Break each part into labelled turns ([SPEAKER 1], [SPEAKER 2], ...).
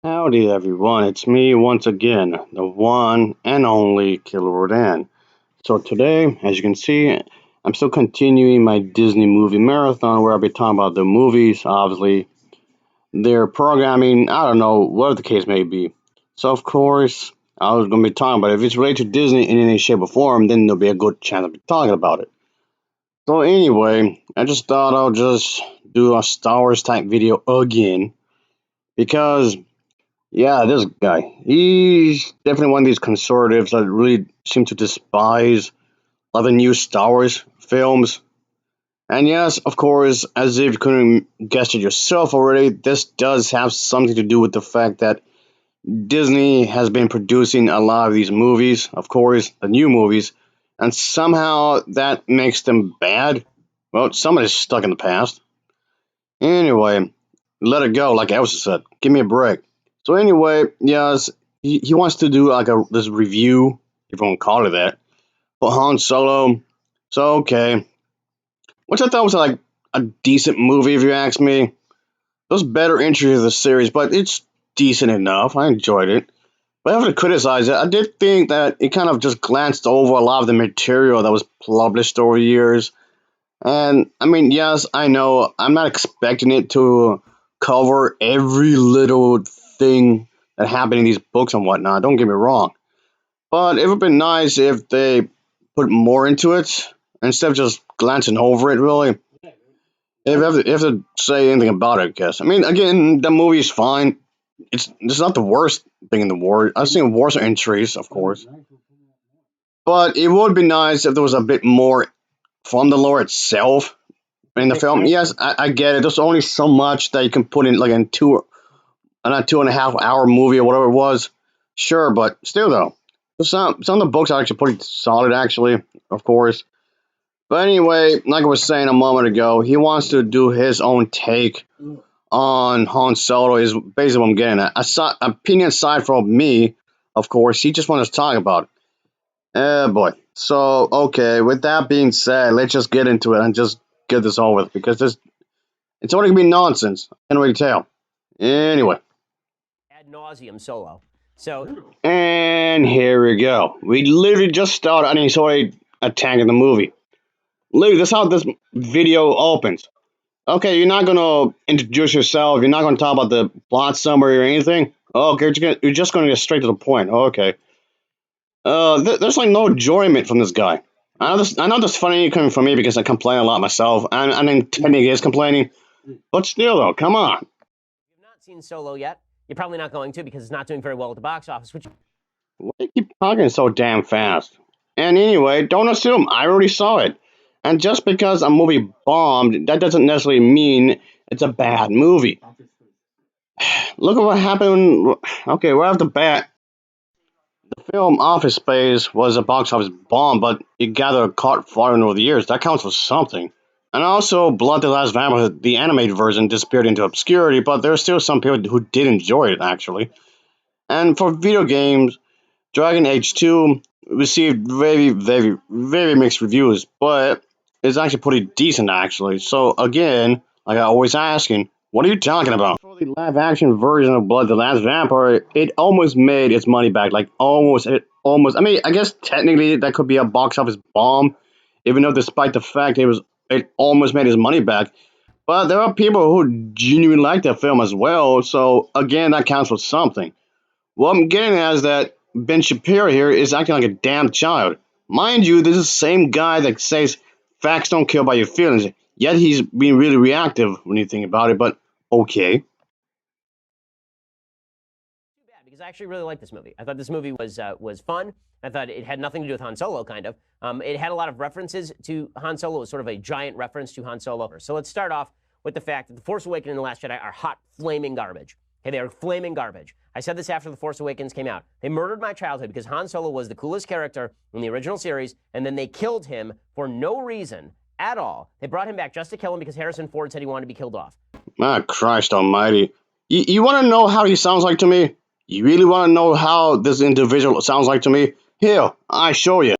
[SPEAKER 1] Howdy everyone, it's me once again, the one and only Killer Rodan. So today, as you can see, I'm still continuing my Disney movie marathon where I'll be talking about the movies, obviously, their programming, I don't know, whatever the case may be. So of course, I was going to be talking about it. If it's related to Disney in any shape or form, then there'll be a good chance I'll be talking about it. So anyway, I just thought I'll just do a Star Wars type video again because yeah, this guy. He's definitely one of these conservatives that really seem to despise all the new Star Wars films. And yes, of course, as if you couldn't guess it yourself already, this does have something to do with the fact that Disney has been producing a lot of these movies, of course, the new movies, and somehow that makes them bad. Well, somebody's stuck in the past. Anyway, let it go, like Elsa said. Give me a break. So anyway, yes, he wants to do like a this review, if you want to call it that, for Han Solo. So okay, which I thought was like a decent movie, if you ask me. It was better entry to the series, but it's decent enough. I enjoyed it. But I have to criticize it. I did think that it kind of just glanced over a lot of the material that was published over the years. And I mean, yes, I know I'm not expecting it to cover every little thing that happened in these books and whatnot. Don't get me wrong, but it would be nice if they put more into it instead of just glancing over it. Really, if you have to say anything about it, I guess. I mean, again, the movie's fine. It's not the worst thing in the world. I've seen worse entries, of course, but it would be nice if there was a bit more from the lore itself in the film. Yes, I get it. There's only so much that you can put in like in a 2.5 hour movie or whatever it was. Sure, but still though, some of the books are actually pretty solid, actually, of course. But anyway, like I was saying a moment ago, he wants to do his own take on Han Solo. Is basically what I'm getting at. Opinion aside from me, of course, he just wants to talk about it. Boy. So okay, with that being said, let's just get into it and just get this over with because it's only gonna be nonsense. I can't really tell. Anyway,
[SPEAKER 2] Ad nauseum Solo. So
[SPEAKER 1] and here we go. We literally just started and he's already attacking the movie. Literally, that's how this video opens. Okay, you're not gonna introduce yourself. You're not gonna talk about the plot summary or anything. Okay, you're just gonna get straight to the point. Okay. There's like no enjoyment from this guy. I know this funny coming from me because I complain a lot myself, and then technically is complaining. But still, though, come on.
[SPEAKER 2] if you've not seen Solo yet, you're probably not going to because it's not doing very well at the box office, which
[SPEAKER 1] Why do you keep talking so damn fast? And anyway, don't assume I already saw it. And just because a movie bombed, that doesn't necessarily mean it's a bad movie. Look at what happened. Okay, right off the bat, the film Office Space was a box office bomb, but it gathered a cult following over the years. That counts for something. And also, Blood the Last Vampire, the animated version, disappeared into obscurity, but there are still some people who did enjoy it, actually. And for video games, Dragon Age 2 received very, very, very mixed reviews, but it's actually pretty decent, actually. So, again, like I always asking, what are you talking about? For the live action version of Blood the Last Vampire, it almost made its money back. Like, almost. I mean, I guess technically that could be a box office bomb, even though despite the fact it almost made its money back. But there are people who genuinely like that film as well, so again, that counts for something. What I'm getting at is that Ben Shapiro here is acting like a damn child. Mind you, this is the same guy that says facts don't kill by your feelings, yet he's being really reactive when you think about it, but okay.
[SPEAKER 2] too bad because I actually really liked this movie. I thought this movie was fun. I thought it had nothing to do with Han Solo, kind of. It had a lot of references to Han Solo. It was sort of a giant reference to Han Solo. So let's start off with the fact that The Force Awakens and The Last Jedi are hot, flaming garbage. Okay, they are flaming garbage. I said this after The Force Awakens came out. They murdered my childhood because Han Solo was the coolest character in the original series, and then they killed him for no reason at all. They brought him back just to kill him because Harrison Ford said he wanted to be killed off.
[SPEAKER 1] Ah, Christ almighty. You want to know how he sounds like to me? You really want to know how this individual sounds like to me? Here, I show you.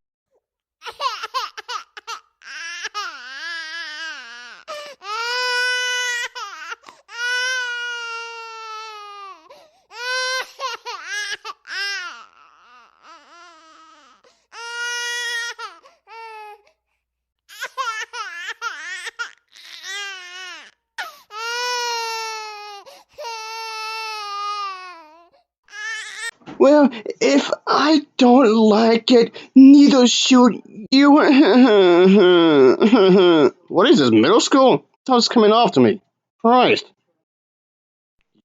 [SPEAKER 1] Well, if I don't like it, neither should you. What is this, middle school? That's coming off to me. Christ.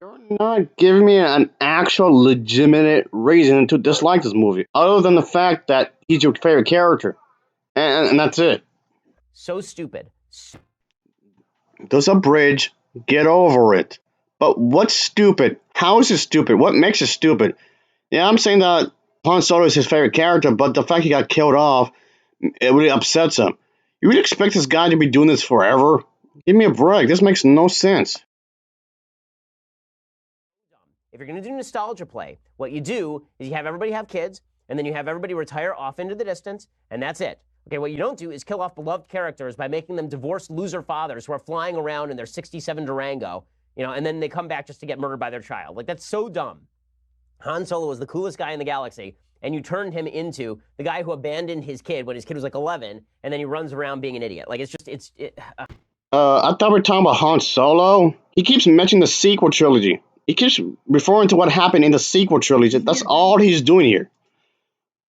[SPEAKER 1] You're not giving me an actual legitimate reason to dislike this movie, other than the fact that he's your favorite character. And that's it.
[SPEAKER 2] So stupid.
[SPEAKER 1] There's a bridge. Get over it. But what's stupid? How is it stupid? What makes it stupid? Yeah, I'm saying that Han Solo is his favorite character, but the fact he got killed off, it really upsets him. You really expect this guy to be doing this forever? Give me a break. This makes no sense.
[SPEAKER 2] If you're going to do nostalgia play, what you do is you have everybody have kids, and then you have everybody retire off into the distance, and that's it. Okay, what you don't do is kill off beloved characters by making them divorced loser fathers who are flying around in their 67 Durango, and then they come back just to get murdered by their child. Like, that's so dumb. Han Solo was the coolest guy in the galaxy, and you turned him into the guy who abandoned his kid when his kid was like 11, and then he runs around being an idiot. Like,
[SPEAKER 1] I thought we were talking about Han Solo. He keeps mentioning the sequel trilogy. He keeps referring to what happened in the sequel trilogy. That's all he's doing here.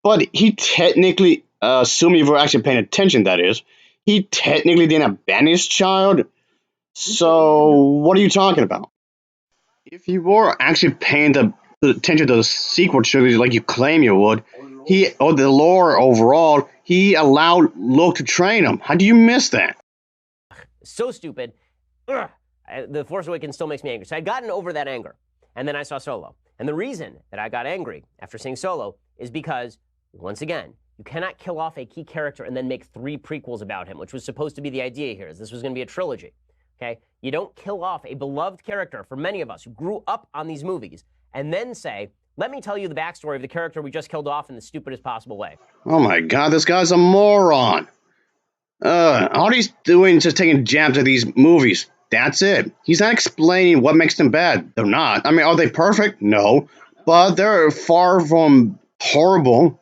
[SPEAKER 1] But he technically, assuming you were actually paying attention, that is, he technically didn't abandon his child. So, what are you talking about? If you were actually paying the attention to the sequel trilogy like you claim you would, or the lore overall, he allowed Luke to train him. How do you miss that?
[SPEAKER 2] so stupid. Ugh. The Force Awakens still makes me angry. So I'd gotten over that anger, and then I saw Solo. And the reason that I got angry after seeing Solo is because, once again, you cannot kill off a key character and then make 3 prequels about him, which was supposed to be the idea here. This was going to be a trilogy. Okay? You don't kill off a beloved character for many of us who grew up on these movies and then say, let me tell you the backstory of the character we just killed off in the stupidest possible way.
[SPEAKER 1] Oh my god, this guy's a moron. All he's doing is just taking jabs at these movies. That's it. He's not explaining what makes them bad. They're not. I mean, are they perfect? No. But they're far from horrible.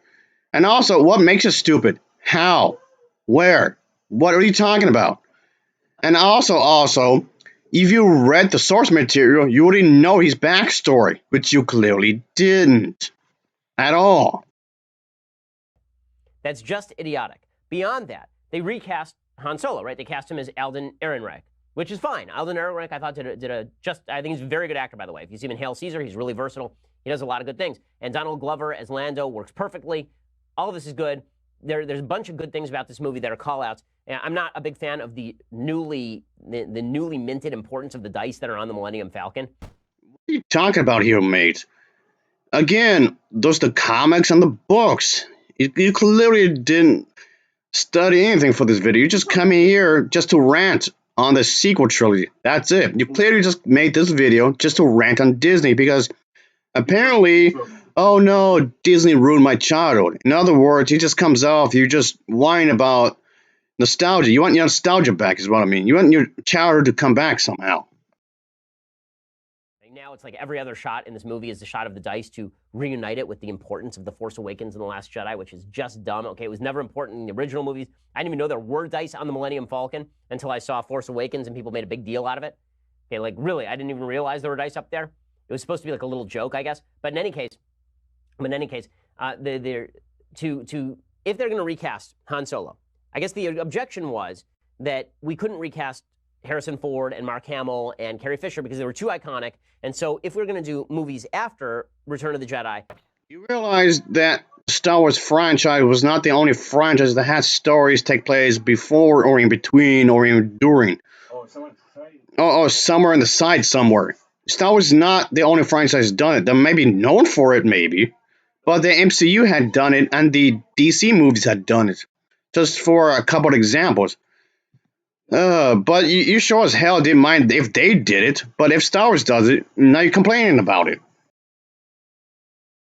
[SPEAKER 1] And also, what makes it stupid? How? Where? What are you talking about? And also, if you read the source material, you already know his backstory, which you clearly didn't. At all.
[SPEAKER 2] That's just idiotic. Beyond that, they recast Han Solo, right? They cast him as Alden Ehrenreich, which is fine. Alden Ehrenreich, I thought, I think he's a very good actor, by the way. If you see him in Hail Caesar, he's really versatile. He does a lot of good things. And Donald Glover as Lando works perfectly. All of this is good. There's a bunch of good things about this movie that are call-outs. I'm not a big fan of the newly minted importance of the dice that are on the Millennium Falcon.
[SPEAKER 1] What are you talking about here, mate? Again, those the comics and the books. You clearly didn't study anything for this video. You just come in here just to rant on the sequel trilogy. That's it. You clearly just made this video just to rant on Disney because apparently, oh no, Disney ruined my childhood. In other words, it just comes off, you just whine about nostalgia. You want your nostalgia back is what I mean. You want your childhood to come back somehow.
[SPEAKER 2] Now it's like every other shot in this movie is the shot of the dice to reunite it with the importance of The Force Awakens and The Last Jedi, which is just dumb. Okay, it was never important in the original movies. I didn't even know there were dice on the Millennium Falcon until I saw Force Awakens and people made a big deal out of it. Okay, like really, I didn't even realize there were dice up there. It was supposed to be like a little joke, I guess. But in any case, if they're going to recast Han Solo, I guess the objection was that we couldn't recast Harrison Ford and Mark Hamill and Carrie Fisher because they were too iconic. And so if we're going to do movies after Return of the Jedi...
[SPEAKER 1] You realize that Star Wars franchise was not the only franchise that had stories take place before or in between or even during. Or somewhere in the side somewhere. Star Wars is not the only franchise done it. They may be known for it, maybe. But the MCU had done it and the DC movies had done it. Just for a couple of examples. But you sure as hell didn't mind if they did it. But if Star Wars does it, now you're complaining about it.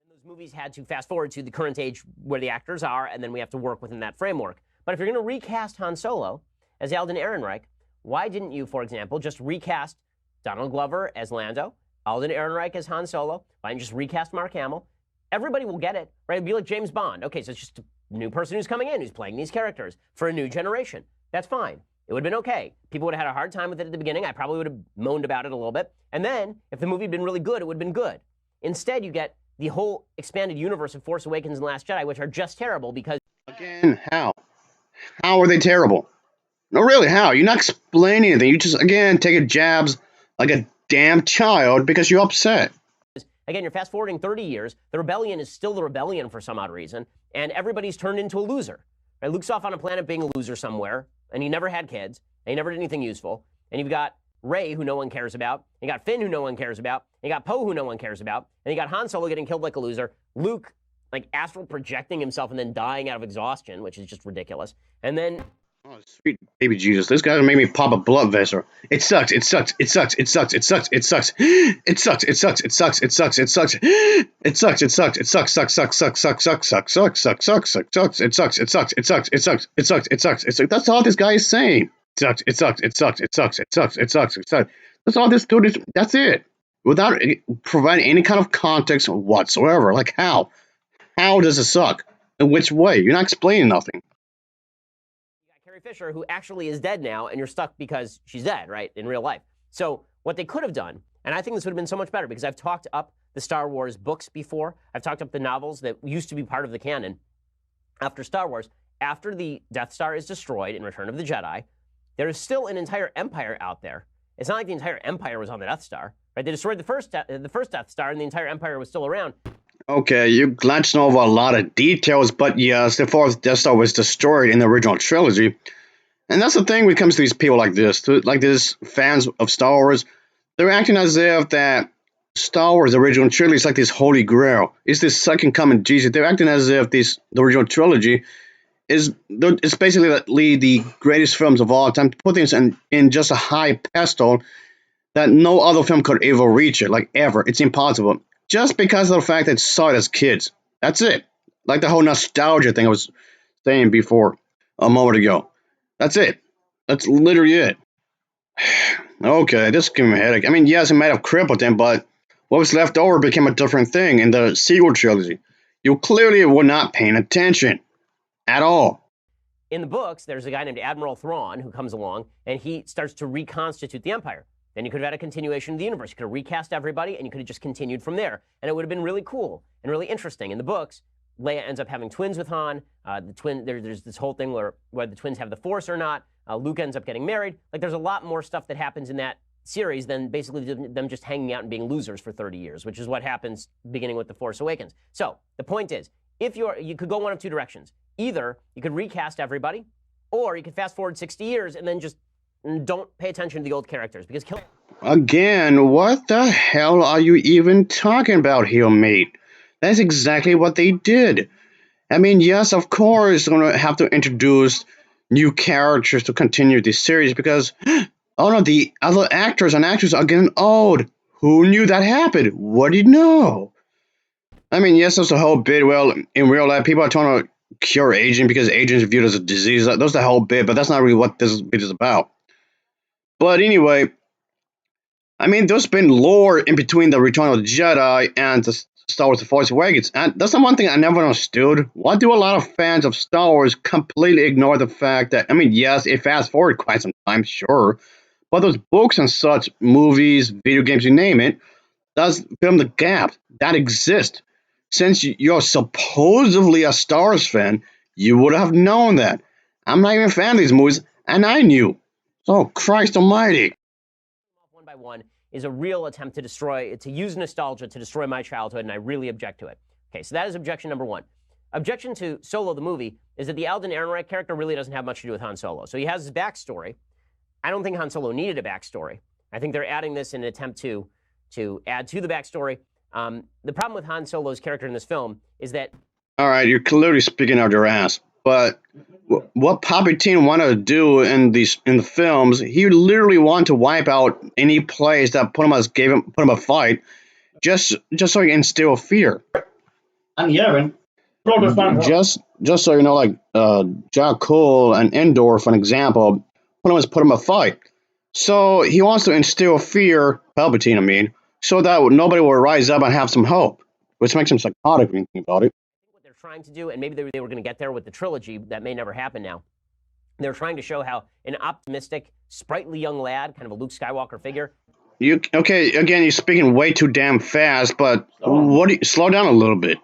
[SPEAKER 2] Those movies had to fast forward to the current age where the actors are, and then we have to work within that framework. But if you're going to recast Han Solo as Alden Ehrenreich, why didn't you, for example, just recast Donald Glover as Lando, Alden Ehrenreich as Han Solo? Why didn't you just recast Mark Hamill? Everybody will get it, right? It'd be like James Bond. Okay, so it's just a new person who's coming in, who's playing these characters for a new generation. That's fine. It would have been okay. People would have had a hard time with it at the beginning. I probably would have moaned about it a little bit. And then, if the movie had been really good, it would have been good. Instead, you get the whole expanded universe of Force Awakens and Last Jedi, which are just terrible because...
[SPEAKER 1] Again, how? How are they terrible? No, really, how? You're not explaining anything. You just, again, taking jabs like a damn child because you're upset.
[SPEAKER 2] Again, you're fast forwarding 30 years. The rebellion is still the rebellion for some odd reason, and everybody's turned into a loser. Right? Luke's off on a planet being a loser somewhere, and he never had kids, and he never did anything useful. And you've got Rey, who no one cares about. And you got Finn, who no one cares about. And you got Poe, who no one cares about. And you got Han Solo getting killed like a loser. Luke, like, astral projecting himself and then dying out of exhaustion, which is just ridiculous. And then...
[SPEAKER 1] Oh, sweet baby Jesus. This guy made me pop a blood vessel. It sucks. It sucks. It sucks. It sucks. It sucks. It sucks. It sucks. It sucks. It sucks. It sucks. It sucks. It sucks. It sucks. It sucks. Sucks. Sucks. Sucks. Sucks. Sucks. Sucks. Sucks. Sucks. Sucks. Sucks. It sucks. It sucks. It sucks. It sucks. It sucks. It sucks. It sucks. It's like that's all this guy is saying. It sucks. It sucks. It sucks. It sucks. It sucks. It sucks. That's all this dude is. That's it. Without providing any kind of context whatsoever. Like how? How does it suck? In which way? You're not explaining nothing.
[SPEAKER 2] Carrie Fisher, who actually is dead now, and you're stuck because she's dead, right, in real life. So what they could have done, and I think this would have been so much better, because I've talked up the Star Wars books before. I've talked up the novels that used to be part of the canon. After Star Wars, after the Death Star is destroyed in Return of the Jedi, there is still an entire empire out there. It's not like the entire empire was on the Death Star, right? They destroyed the first Death Star, and the entire empire was still around.
[SPEAKER 1] Okay, you glanced over a lot of details, but yes, the fourth Death Star was destroyed in the original trilogy. And that's the thing when it comes to these people like this, like these fans of Star Wars. They're acting as if that Star Wars, the original trilogy, is like this holy grail. It's this second coming Jesus. They're acting as if the original trilogy is it's basically the greatest films of all time. Put things in just a high pedestal that no other film could ever reach it, like ever. It's impossible. Just because of the fact that saw it as kids. That's it. Like the whole nostalgia thing I was saying before a moment ago. That's it. That's literally it. Okay, this is giving me a headache. I mean, yes, it might have crippled him, but what was left over became a different thing in the sequel trilogy. You clearly were not paying attention. At all.
[SPEAKER 2] In the books, there's a guy named Admiral Thrawn who comes along, and he starts to reconstitute the Empire. Then you could have had a continuation of the universe. You could have recast everybody, and you could have just continued from there. And it would have been really cool and really interesting. In the books, Leia ends up having twins with Han. There's this whole thing where the twins have the Force or not. Luke ends up getting married. Like, there's a lot more stuff that happens in that series than basically them just hanging out and being losers for 30 years, which is what happens beginning with The Force Awakens. So the point is, if you could go one of two directions. Either you could recast everybody, or you could fast forward 60 years and then just don't pay attention to the old characters. Because
[SPEAKER 1] again, what the hell are you even talking about here, mate? That's exactly what they did. I mean, yes, of course, they're going to have to introduce new characters to continue this series because, oh no, the other actors and actresses are getting old. Who knew that happened? What did you know? I mean, yes, there's the whole bit. Well, in real life, people are trying to cure aging because aging is viewed as a disease. That's the whole bit, but that's not really what this bit is about. But anyway, I mean, there's been lore in between the Return of the Jedi and the Star Wars The Force Awakens, and that's the one thing I never understood. Why do a lot of fans of Star Wars completely ignore the fact that, I mean, yes, it fast forward quite some time, sure, but those books and such, movies, video games, you name it, does film the gap that exists. Since you're supposedly a Star Wars fan, you would have known that. I'm not even a fan of these movies, and I knew. Oh, Christ almighty.
[SPEAKER 2] One by one is a real attempt to use nostalgia to destroy my childhood, and I really object to it. Okay, so that is objection number one. Objection to Solo, the movie, is that the Alden Ehrenreich character really doesn't have much to do with Han Solo. So he has his backstory. I don't think Han Solo needed a backstory. I think they're adding this in an attempt to add to the backstory. The problem with Han Solo's character in this film is that...
[SPEAKER 1] All right, you're clearly speaking out your ass, but what Palpatine wanted to do in the films, he literally wanted to wipe out any place that put him a fight, just so he can instill fear.
[SPEAKER 3] And Yavin,
[SPEAKER 1] just so you know, like Jakku and Endor, for an example, put him a fight. So he wants to instill fear, Palpatine, I mean, so that nobody will rise up and have some hope, which makes him psychotic when you think about it.
[SPEAKER 2] What they're trying to do, and maybe they were going to get there with the trilogy, that may never happen now. They're trying to show how an optimistic, sprightly young lad, kind of a Luke Skywalker figure.
[SPEAKER 1] You okay? Again, you're speaking way too damn fast. But what? Slow down a little bit.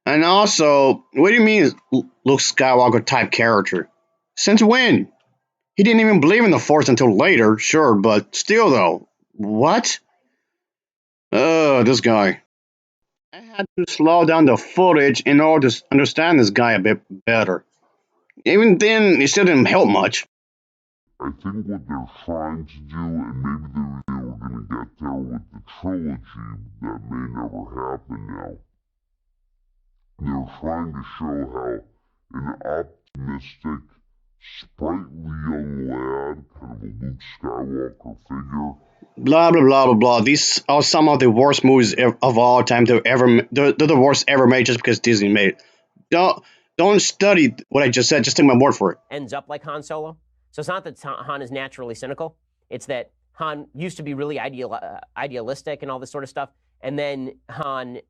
[SPEAKER 1] And also, what do you mean, Luke Skywalker type character? Since when? He didn't even believe in the Force until later. Sure, but still, though, what? This guy. I had to slow down the footage in order to understand this guy a bit better. Even then, it still didn't help much.
[SPEAKER 4] I think what they're trying to do, and maybe they were going to get there with the trilogy, that may never happen now. They're trying to show how an optimistic, sprightly young lad, kind of a Luke Skywalker figure.
[SPEAKER 1] Blah blah blah blah blah. These are some of the worst movies of all time. They're the worst ever made just because Disney made it. Don't study what I just said. Just take my word for it.
[SPEAKER 2] Ends up like Han Solo. So it's not that Han is naturally cynical. It's that Han used to be really idealistic and all this sort of stuff, and then Han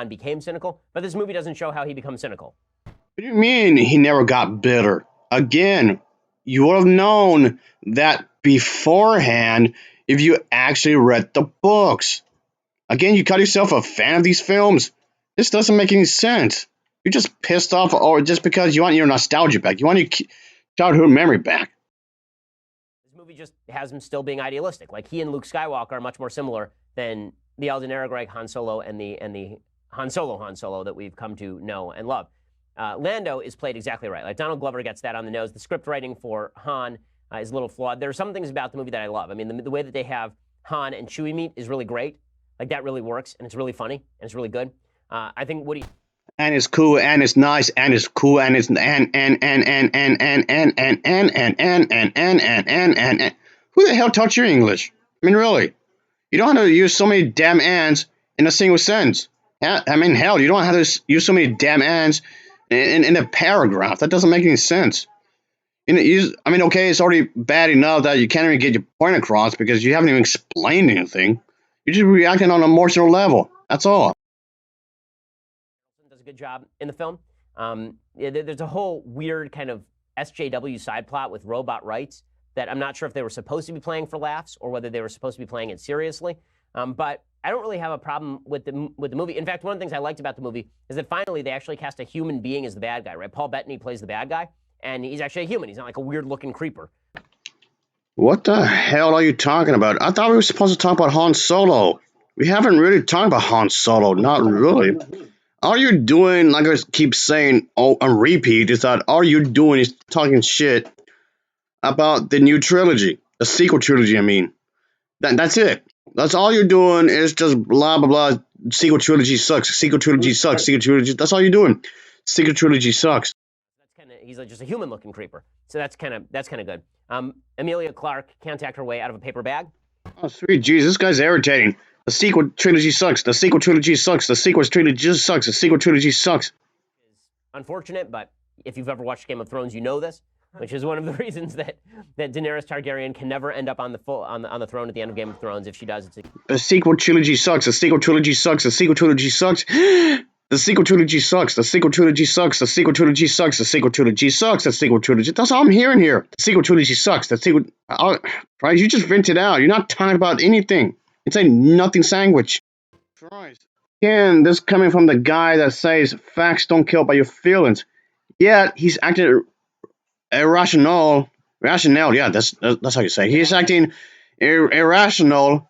[SPEAKER 2] became cynical. But this movie doesn't show how he becomes cynical.
[SPEAKER 1] What do you mean he never got bitter? Again, you would have known that beforehand if you actually read the books. Again, you call yourself a fan of these films. This doesn't make any sense. You're just pissed off, or just because you want your nostalgia back. You want your childhood memory back.
[SPEAKER 2] This movie just has him still being idealistic. Like, he and Luke Skywalker are much more similar than the Alden Ehrenreich Han Solo and the Han Solo that we've come to know and love. Lando is played exactly right. Like, Donald Glover gets that on the nose. The script writing for Han is a little flawed. There are some things about the movie that I love. I mean, the way that they have Han and Chewie meet is really great. Like, that really works, and it's really funny, and it's really good. I think Woody...
[SPEAKER 1] And it's cool, and it's nice, and it's cool, and it's and who the hell taught you English? I mean, really, you don't have to use so many damn ands in a single sentence. I mean, hell, you don't have to use so many damn ands in a paragraph. That doesn't make any sense. I mean, okay, it's already bad enough that you can't even get your point across because you haven't even explained anything. You're just reacting on an emotional level. That's all.
[SPEAKER 2] Does a good job in the film. There's a whole weird kind of SJW side plot with robot rights that I'm not sure if they were supposed to be playing for laughs or whether they were supposed to be playing it seriously. But I don't really have a problem with the movie. In fact, one of the things I liked about the movie is that finally they actually cast a human being as the bad guy, right? Paul Bettany plays the bad guy, and he's actually a human. He's not like a weird-looking creeper.
[SPEAKER 1] What the hell are you talking about? I thought we were supposed to talk about Han Solo. We haven't really talked about Han Solo, not really. All you're doing, like I keep saying on repeat, is that all you're doing is talking shit about the new trilogy, the sequel trilogy, I mean. That's it. That's all you're doing is just blah, blah, blah. Sequel trilogy sucks. Sequel trilogy sucks. Sequel trilogy. That's all you're doing. Sequel trilogy sucks.
[SPEAKER 2] That's kind of, he's like just a human-looking creeper. So that's kind of good. Emilia Clarke can't act her way out of a paper bag.
[SPEAKER 1] Oh, sweet Jesus, this guy's irritating. The sequel trilogy sucks. The sequel trilogy sucks. The sequel trilogy sucks. The sequel trilogy sucks.
[SPEAKER 2] It's unfortunate, but if you've ever watched Game of Thrones, you know this, which is one of the reasons that Daenerys Targaryen can never end up on the throne at the end of Game of Thrones. If she does,
[SPEAKER 1] the sequel trilogy sucks. The sequel trilogy sucks. The sequel trilogy sucks. The sequel trilogy sucks. The sequel trilogy sucks. The sequel trilogy sucks. The sequel trilogy sucks. The sequel trilogy. That's all I'm hearing here. The sequel trilogy sucks. The sequel. Right? You just vented out. You're not talking about anything. It's a nothing sandwich. Christ. Again, this coming from the guy that says facts don't kill by your feelings. Yet he's acting irrational. Rationale. Yeah, that's how you say it. He's acting irrational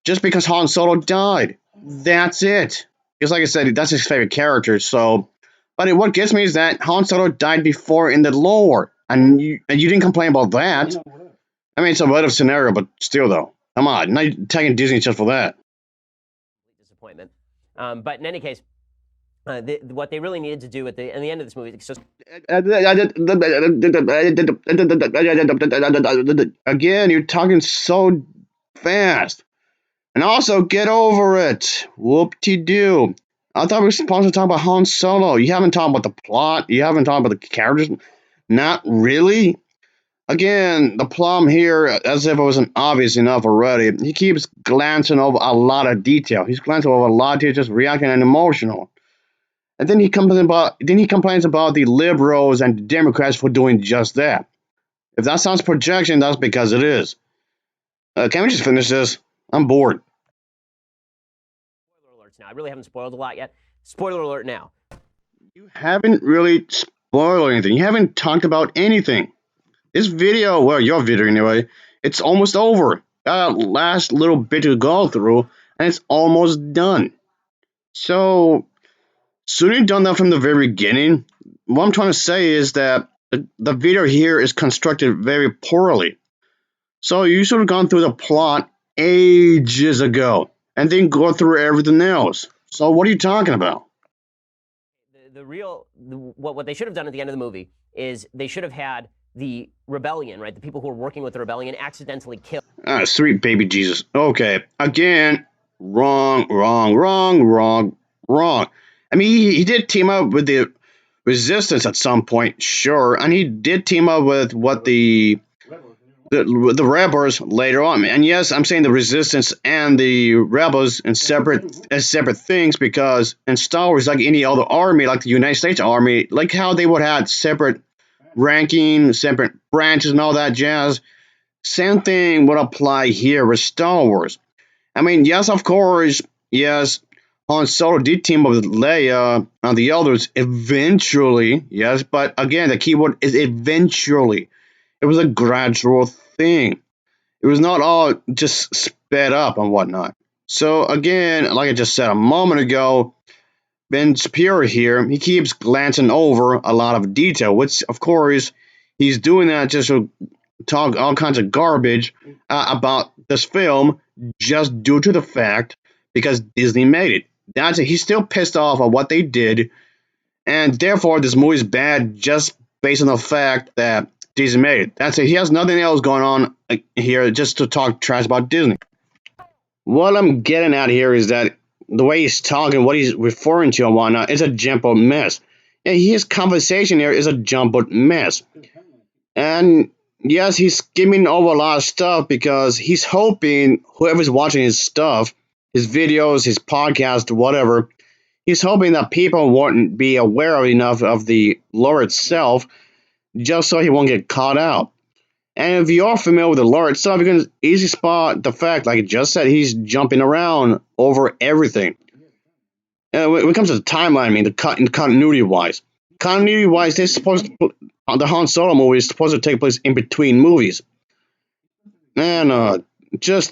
[SPEAKER 1] just because Han Solo died. That's it. Because like I said, that's his favorite character, so... But what gets me is that Han Solo died before in the lore, and you didn't complain about that. I mean, it's a what-if scenario, but still, though. Come on, not taking Disney just for that.
[SPEAKER 2] Disappointment. But in any case, what they really needed to do at the end of this movie... So
[SPEAKER 1] again, you're talking so fast. And also, get over it. Whoop-de-doo. I thought we were supposed to talk about Han Solo. You haven't talked about the plot. You haven't talked about the characters. Not really. Again, the plum here, as if it wasn't obvious enough already, he keeps glancing over a lot of detail. He's glancing over a lot of detail, just reacting and emotional. And then he complains about the liberals and the Democrats for doing just that. If that sounds projection, that's because it is. Can we just finish this? I'm bored.
[SPEAKER 2] Spoiler alerts now. I really haven't spoiled a lot yet. Spoiler alert now.
[SPEAKER 1] You haven't really spoiled anything. You haven't talked about anything. This video, well, your video anyway, it's almost over. Last little bit to go through, and it's almost done. So, soon you've done that from the very beginning. What I'm trying to say is that the video here is constructed very poorly. So you should have gone through the plot ages ago, and then go through everything else. So what are you talking about?
[SPEAKER 2] What they should have done at the end of the movie is they should have had the rebellion, right? The people who were working with the rebellion accidentally killed.
[SPEAKER 1] Sweet baby Jesus. Okay, again, wrong, wrong, wrong, wrong, wrong. I mean, he did team up with the resistance at some point, sure, and he did team up with what the rebels later on. And yes, I'm saying the resistance and the rebels in separate things because in Star Wars, like any other army, like the United States Army, like how they would have separate ranking, separate branches, and all that jazz. Same thing would apply here with Star Wars. I mean, yes, of course, yes, Han Solo did team up with Leia and the others eventually, yes, but again, the keyword is eventually. It was a gradual thing. It was not all just sped up and whatnot. So again, like I just said a moment ago, Ben Shapiro here, he keeps glancing over a lot of detail, which of course he's doing that just to talk all kinds of garbage about this film just due to the fact because Disney made it. That's it. He's still pissed off at what they did, and therefore this movie is bad just based on the fact that Disney made it. That's it. He has nothing else going on here just to talk trash about Disney. What I'm getting at here is that the way he's talking, what he's referring to and whatnot, is a jumbled mess. Yeah, his conversation here is a jumbled mess. And yes, he's skimming over a lot of stuff because he's hoping whoever's watching his stuff, his videos, his podcast, whatever, he's hoping that people won't be aware enough of the lore itself just so he won't get caught out. And if you are familiar with the lore itself, you can easily spot the fact, like I just said, he's jumping around over everything. When it comes to the timeline, I mean, continuity-wise. Continuity-wise, the Han Solo movie is supposed to take place in between movies. And, I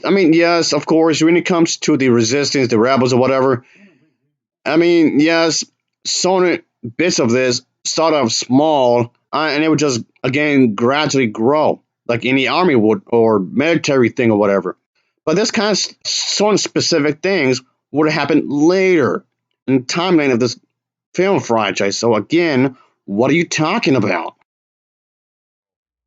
[SPEAKER 1] mean, yes, of course, when it comes to the Resistance, the Rebels, or whatever, I mean, yes, some bits of this start off small, and it would just, again, gradually grow, like any army would, or military thing, or whatever. But this kind of sort of specific things would happen later in the timeline of this film franchise. So, again, what are you talking about?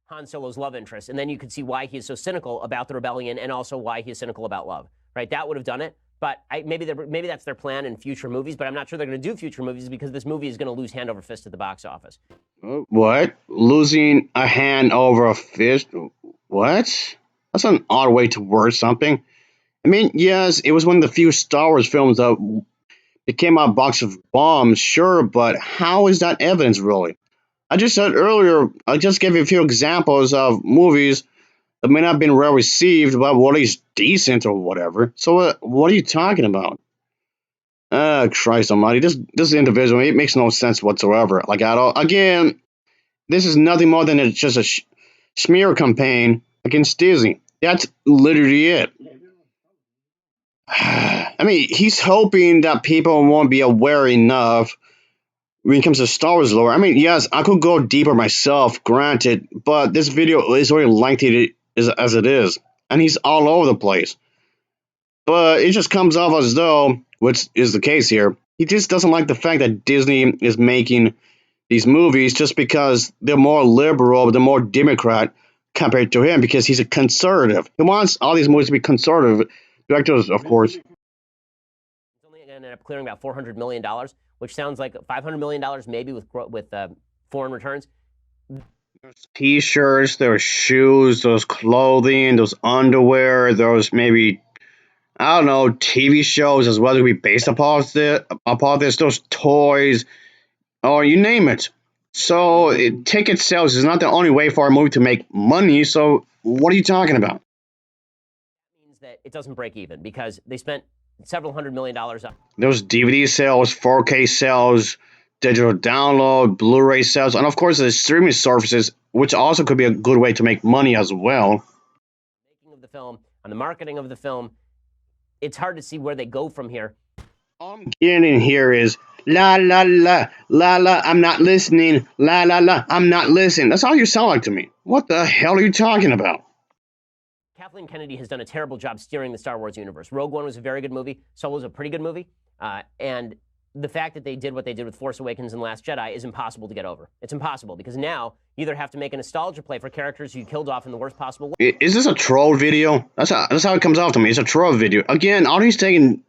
[SPEAKER 2] Han Solo's love interest, and then you could see why he is so cynical about the rebellion and also why he is cynical about love, right? That would have done it. But maybe that's their plan in future movies, but I'm not sure they're going to do future movies because this movie is going to lose hand over fist at the box office.
[SPEAKER 1] What? Losing a hand over a fist? What? That's an odd way to word something. I mean, yes, it was one of the few Star Wars films that became a box of bombs, sure, but how is that evidence, really? I just said earlier, I just gave you a few examples of movies that may not have been well received, but at least decent or whatever. So, what are you talking about? Christ almighty, this individual, it makes no sense whatsoever. Like, at all. Again, this is nothing more than just a smear campaign against Disney. That's literally it. I mean, he's hoping that people won't be aware enough when it comes to Star Wars lore. I mean, yes, I could go deeper myself, granted, but this video is already lengthy as it is, and he's all over the place. But it just comes off as though, which is the case here, he just doesn't like the fact that Disney is making these movies just because they're more liberal, they're more Democrat compared to him because he's a conservative. He wants all these movies to be conservative. Directors, of course.
[SPEAKER 2] It's only going to end up clearing about $400 million, which sounds like $500 million maybe with foreign returns.
[SPEAKER 1] There's T-shirts, there's shoes, there's clothing, there's underwear, there's maybe, I don't know, TV shows as well to be based upon this, those toys, or you name it. So ticket sales is not the only way for a movie to make money. So what are you talking about?
[SPEAKER 2] Means that it doesn't break even because they spent several $100 million on.
[SPEAKER 1] There's DVD sales, 4K sales, digital download, Blu-ray sales, and of course the streaming services, which also could be a good way to make money as well.
[SPEAKER 2] Making of the film, on the marketing of the film, it's hard to see where they go from here.
[SPEAKER 1] All I'm getting here is la la la la la. I'm not listening. La la la. I'm not listening. That's all you sound like to me. What the hell are you talking about?
[SPEAKER 2] Kathleen Kennedy has done a terrible job steering the Star Wars universe. Rogue One was a very good movie. Solo was a pretty good movie. And the fact that they did what they did with Force Awakens and Last Jedi is impossible to get over. It's impossible because now you either have to make a nostalgia play for characters you killed off in the worst possible way.
[SPEAKER 1] Is this a troll video? That's how it comes off to me. It's a troll video. Again, all he's taking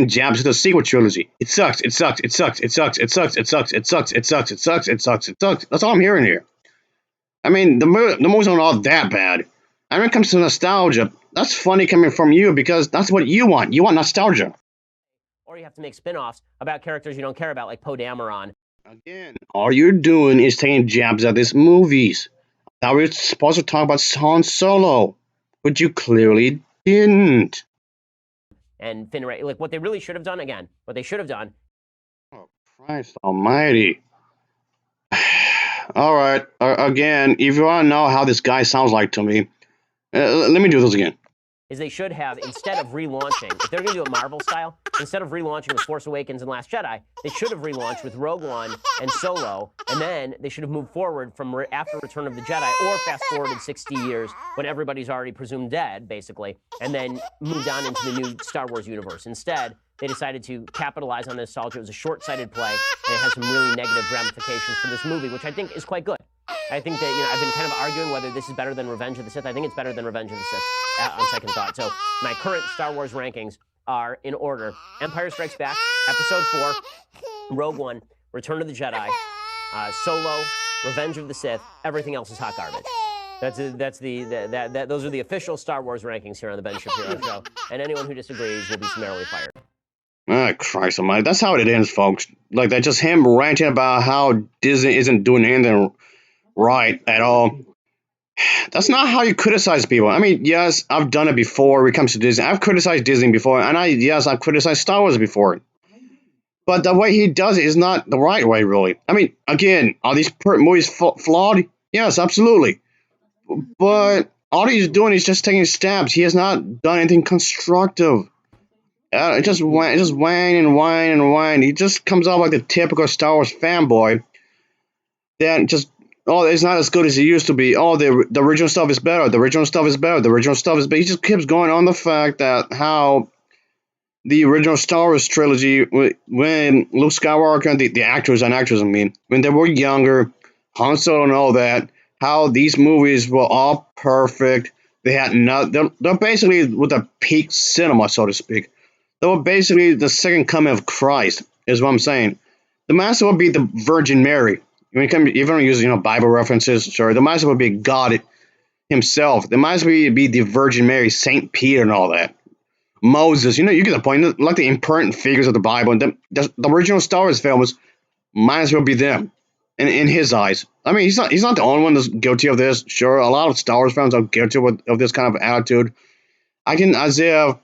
[SPEAKER 1] jabs at the sequel trilogy. It sucks. It sucks. It sucks. It sucks. It sucks. It sucks. It sucks. It sucks. It sucks. It sucks. It sucks. That's all I'm hearing here. I mean, the movies aren't all that bad. And when it comes to nostalgia, that's funny coming from you because that's what you want. You want nostalgia.
[SPEAKER 2] Or you have to make spin-offs about characters you don't care about, like Poe Dameron.
[SPEAKER 1] Again, all you're doing is taking jabs at these movies. Now we're supposed to talk about Han Solo, but you clearly didn't.
[SPEAKER 2] And Finn Ray, like what they really should have done, again, what they should have done.
[SPEAKER 1] Oh, Christ almighty. All right, again, if you want to know how this guy sounds like to me, let me do this again.
[SPEAKER 2] Is they should have, instead of relaunching, if they're going to do it Marvel style, instead of relaunching with Force Awakens and Last Jedi, they should have relaunched with Rogue One and Solo, and then they should have moved forward from after Return of the Jedi, or fast forwarded 60 years when everybody's already presumed dead, basically, and then moved on into the new Star Wars universe. Instead, they decided to capitalize on nostalgia. It was a short-sighted play, and it has some really negative ramifications for this movie, which I think is quite good. I think that, I've been kind of arguing whether this is better than Revenge of the Sith. I think it's better than Revenge of the Sith on second thought. So my current Star Wars rankings are in order: Empire Strikes Back, Episode 4, Rogue One, Return of the Jedi, Solo, Revenge of the Sith. Everything else is hot garbage. Those are the official Star Wars rankings here on the Ben Shapiro Show. And anyone who disagrees will be summarily fired.
[SPEAKER 1] Ah, Christ almighty. That's how it ends, folks. Like, that's just him ranting about how Disney isn't doing anything right at all. That's not how you criticize people. I mean, yes, I've done it before when it comes to Disney. I've criticized Disney before, and I've criticized Star Wars before. But the way he does it is not the right way, really. I mean, again, are these movies flawed? Yes, absolutely. But all he's doing is just taking stabs. He has not done anything constructive. Just whine and whine and whine. He just comes off like the typical Star Wars fanboy. That just, oh, it's not as good as it used to be. Oh, the original stuff is better. The original stuff is better. The original stuff is better. He just keeps going on the fact that how the original Star Wars trilogy, when Luke Skywalker and the actors and actresses, I mean, when they were younger, Han Solo and all that, how these movies were all perfect. They had they're basically with the peak cinema, so to speak. They were basically the second coming of Christ, is what I'm saying. The master would be the Virgin Mary. When you come, even using Bible references, sure, the master would be God himself. The master would be the Virgin Mary, Saint Peter, and all that. Moses, you get the point. Like the important figures of the Bible, and the original Star Wars films might as well be them, in his eyes. I mean, he's not the only one that's guilty of this. Sure, a lot of Star Wars fans are guilty of this kind of attitude. Isaiah.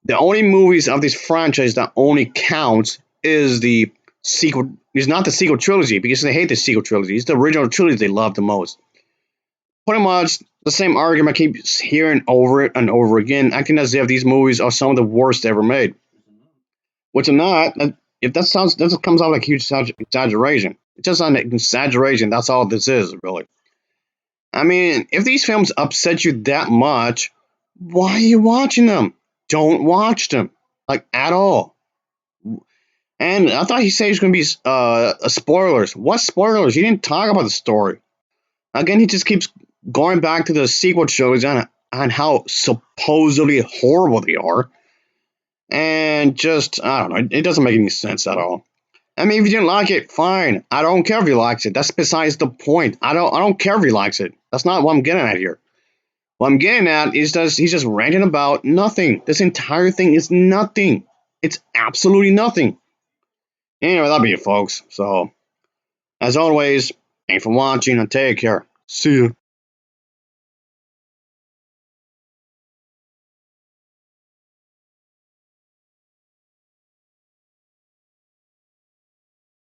[SPEAKER 1] The only movies of this franchise that only counts is the sequel. Is not the sequel trilogy because they hate the sequel trilogy. It's the original trilogy they love the most. Pretty much the same argument I keep hearing over and over again. Acting as if these movies are some of the worst ever made, which are not. If that comes out like a huge exaggeration. It's just an exaggeration. That's all this is, really. I mean, if these films upset you that much, why are you watching them? Don't watch them, like, at all. And I thought he said he was going to be spoilers. What spoilers? He didn't talk about the story. Again, he just keeps going back to the sequel shows and how supposedly horrible they are. And just, I don't know, it doesn't make any sense at all. I mean, if you didn't like it, fine. I don't care if he likes it. That's besides the point. I don't care if he likes it. That's not what I'm getting at here. What I'm getting at is that he's just ranting about nothing. This entire thing is nothing. It's absolutely nothing. Anyway, that'll be it, folks. So, as always, thanks for watching and take care. See you.